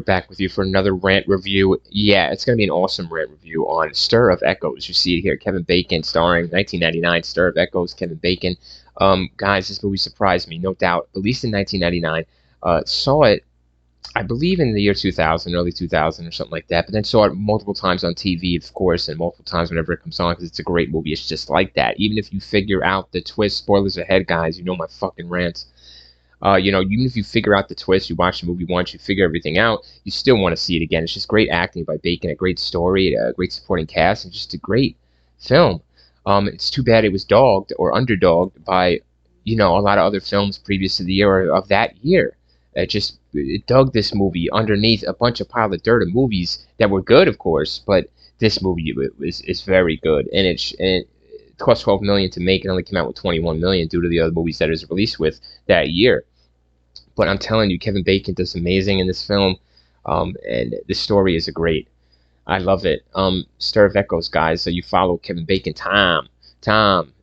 back with you for another rant review. Yeah, it's going to be an awesome rant review on Stir of Echoes. You see it here, Kevin Bacon starring 1999 Stir of Echoes, Kevin Bacon. Guys, this movie surprised me, no doubt. Released in 1999. Saw it, I believe, in the year 2000, early 2000 or something like that, but then saw it multiple times on TV, of course, and multiple times whenever it comes on because it's a great movie. It's just like that. Even if you figure out the twist, spoilers ahead, guys, you know my fucking rants. Even if you figure out the twist, you watch the movie once, you figure everything out, you still want to see it again. It's just great acting by Bacon, a great story, a great supporting cast, and just a great film. It's too bad it was dogged or underdogged by, a lot of other films previous to the year or of that year. It dug this movie underneath a bunch of pile of dirt of movies that were good, of course, but this movie is very good, and it cost 12 million to make. It only came out with 21 million due to the other movies that it was released with that year. But I'm telling you, Kevin Bacon does amazing in this film, and the story is great. I love it. Stir of Echoes, guys. So you follow Kevin Bacon, Tom,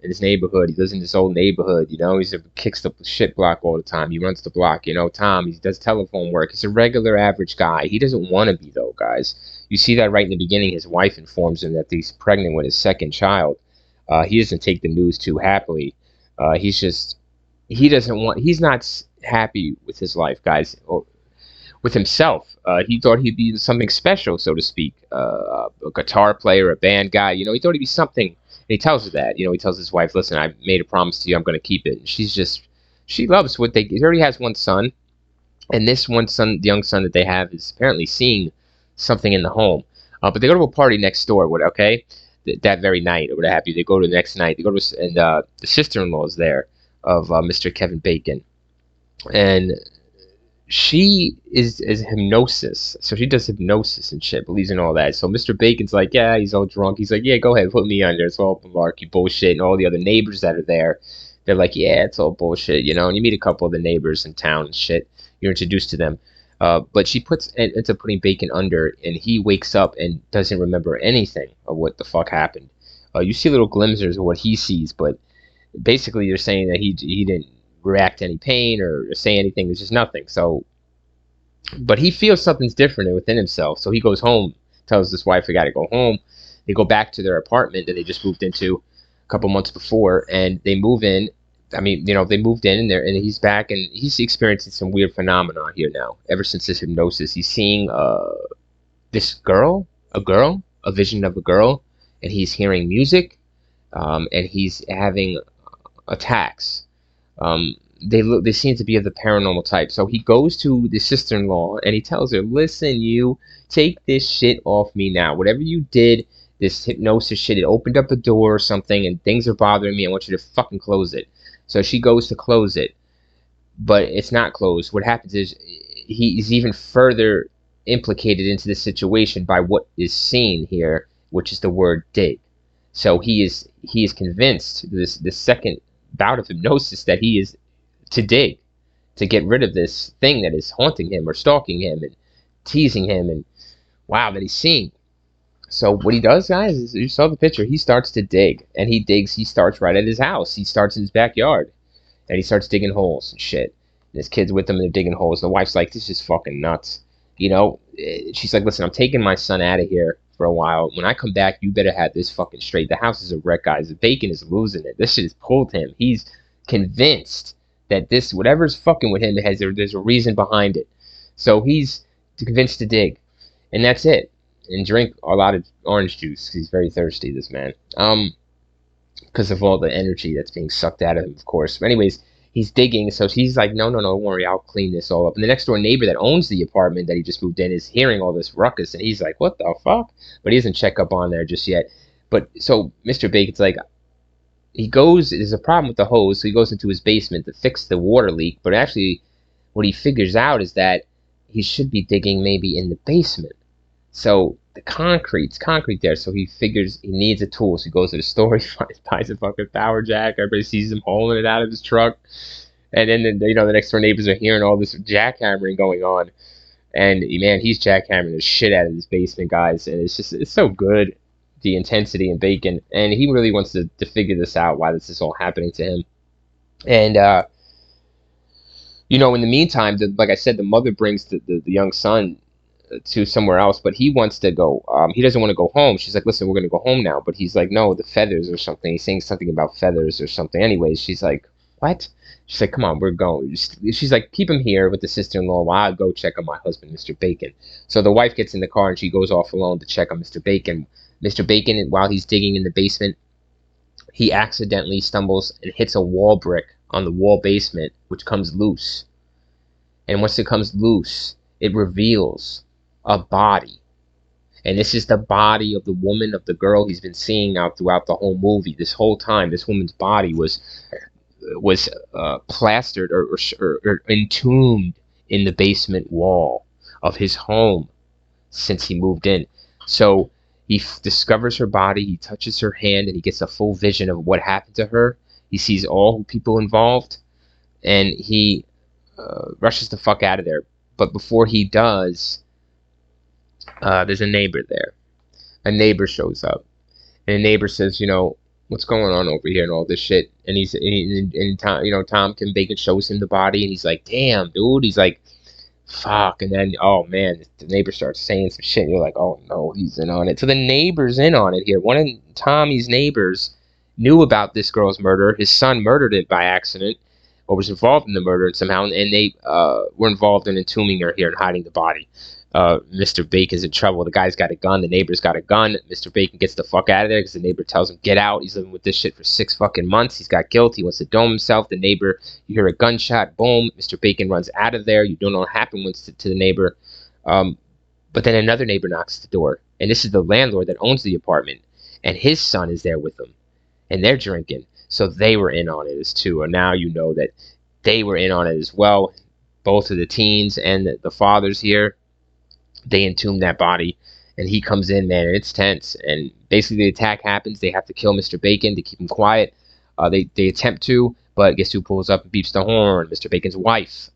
in his neighborhood. He lives in this old neighborhood. He kicks the shit block all the time. He runs the block. Tom. He does telephone work. He's a regular, average guy. He doesn't want to be though, guys. You see that right in the beginning. His wife informs him that he's pregnant with his second child. He doesn't take the news too happily. He's not happy with his life, guys, or with himself. He thought he'd be something special, so to speak, a guitar player, a band guy. He thought he'd be something. And he tells her that. He tells his wife, "Listen, I made a promise to you. I'm going to keep it." And she loves what he already has one son, and this one son, the young son that they have, is apparently seeing something in the home. But they go to a party next door. Okay, that very night or what have you. They go to the next night. They go to and the sister-in-law is there of Mr. Kevin Bacon, and she is hypnosis. So she does hypnosis and shit, believes in all that. So Mr. Bacon's like, yeah, he's all drunk. He's like, yeah, go ahead, put me under. It's all malarkey bullshit. And all the other neighbors that are there, they're like, yeah, it's all bullshit, And you meet a couple of the neighbors in town and shit. You're introduced to them. But she ends up putting Bacon under, and he wakes up and doesn't remember anything of what the fuck happened. You see little glimpses of what he sees, but basically you're saying that he didn't react to any pain or say anything. There's just nothing. So, but he feels something's different within himself. So he goes home, tells his wife, "I got to go home." They go back to their apartment that they just moved into a couple months before, and they move in. They moved in, and he's back, and he's experiencing some weird phenomenon here now. Ever since this hypnosis, he's seeing this girl, a vision of a girl, and he's hearing music, and he's having attacks. They seem to be of the paranormal type. So he goes to the sister-in-law and he tells her, "Listen, you take this shit off me now. Whatever you did, this hypnosis shit, it opened up a door or something, and things are bothering me. I want you to fucking close it." So she goes to close it, but it's not closed. What happens is he's even further implicated into the situation by what is seen here, which is the word dig. So he is convinced, this second bout of hypnosis, that he is to dig, to get rid of this thing that is haunting him or stalking him and teasing him, and wow, that he's seeing. So what he does, guys, is you saw the picture. He starts to dig, and he digs. He starts right at his house. He starts in his backyard, and he starts digging holes and shit. And his kid's with him, and they're digging holes. The wife's like, "This is fucking nuts." She's like, "Listen, I'm taking my son out of here for a while. When I come back, you better have this fucking straight. The house is a wreck, guys. The Bacon is losing it. This shit has pulled him. He's convinced that this, whatever's fucking with him, there's a reason behind it. So he's convinced to dig, and that's it. And drink a lot of orange juice. He's very thirsty, this man. Because of all the energy that's being sucked out of him, of course. But anyways, he's digging, so he's like, no, don't worry, I'll clean this all up. And the next door neighbor that owns the apartment that he just moved in is hearing all this ruckus, and he's like, what the fuck? But he doesn't check up on there just yet. But so Mr. Bacon's like, there's a problem with the hose, so he goes into his basement to fix the water leak. But actually, what he figures out is that he should be digging maybe in the basement. So the concrete's concrete there, so he figures he needs a tool. So he goes to the store, he buys a fucking power jack. Everybody sees him hauling it out of his truck. And then, the next door neighbors are hearing all this jackhammering going on. And, man, he's jackhammering the shit out of his basement, guys. And it's so good, the intensity in Bacon. And he really wants to figure this out, why this is all happening to him. And, in the meantime, like I said, the mother brings the young son to somewhere else, but he wants to go. He doesn't want to go home. She's like, listen, we're gonna go home now. But he's like, no, the feathers or something. He's saying something about feathers or something. Anyways, she's like, what? She's like, come on, we're going. She's like, keep him here with the sister-in-law while I go check on my husband, Mr. Bacon. So the wife gets in the car and she goes off alone to check on Mr. Bacon. Mr. Bacon, while he's digging in the basement, he accidentally stumbles and hits a wall brick on the wall basement, which comes loose. And once it comes loose, it reveals a body. And this is the body of the woman, of the girl he's been seeing out throughout the whole movie. This whole time, this woman's body was plastered or entombed in the basement wall of his home since he moved in. So he discovers her body, he touches her hand, and he gets a full vision of what happened to her. He sees all people involved, and he rushes the fuck out of there. But before he does, there's a neighbor there. A neighbor shows up, and the neighbor says, what's going on over here and all this shit. And Tom Kim Bacon shows him the body, and he's like, damn, dude. He's like, fuck. And then, oh man, the neighbor starts saying some shit, and you're like, oh no, he's in on it. So the neighbor's in on it here. One of Tommy's neighbors knew about this girl's murder. His son murdered it by accident, or was involved in the murder somehow, and they were involved in entombing her here and hiding the body. Mr. Bacon's in trouble. The guy's got a gun. The neighbor's got a gun. Mr. Bacon gets the fuck out of there because the neighbor tells him, get out. He's living with this shit for 6 fucking months. He's got guilt. He wants to dome himself. The neighbor, you hear a gunshot. Boom. Mr. Bacon runs out of there. You don't know what happened to the neighbor. But then another neighbor knocks at the door. And this is the landlord that owns the apartment. And his son is there with them. And they're drinking. So they were in on it as too. And now you know that they were in on it as well. Both of the teens and the fathers here. They entomb that body, and he comes in, man, and it's tense. And basically, the attack happens. They have to kill Mr. Bacon to keep him quiet. They attempt to, but guess who pulls up and beeps the horn? Mr. Bacon's wife.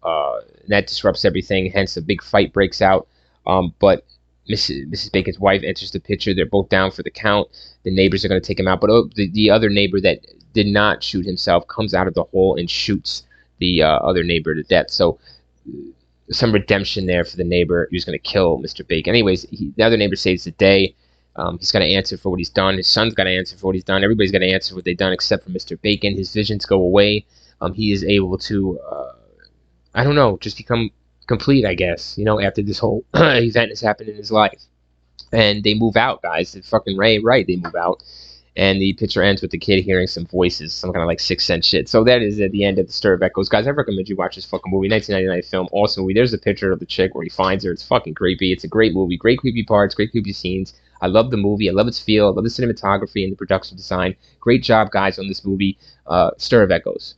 That disrupts everything. Hence, a big fight breaks out. But Mrs. Bacon's wife enters the picture. They're both down for the count. The neighbors are going to take him out, but the other neighbor that did not shoot himself comes out of the hole and shoots the other neighbor to death. So some redemption there for the neighbor who's going to kill Mr. Bacon. Anyways, the other neighbor saves the day. He's got to answer for what he's done. His son's got to answer for what he's done. Everybody's got to answer for what they've done except for Mr. Bacon. His visions go away. He is able to, I don't know, just become complete, I guess, after this whole event has happened in his life. And they move out, guys. It's fucking right. They move out. And the picture ends with the kid hearing some voices, some kind of like Sixth Sense shit. So that is at the end of the Stir of Echoes. Guys, I recommend you watch this fucking movie. 1999 film, awesome movie. There's a picture of the chick where he finds her. It's fucking creepy. It's a great movie. Great creepy parts, great creepy scenes. I love the movie. I love its feel. I love the cinematography and the production design. Great job, guys, on this movie. Stir of Echoes.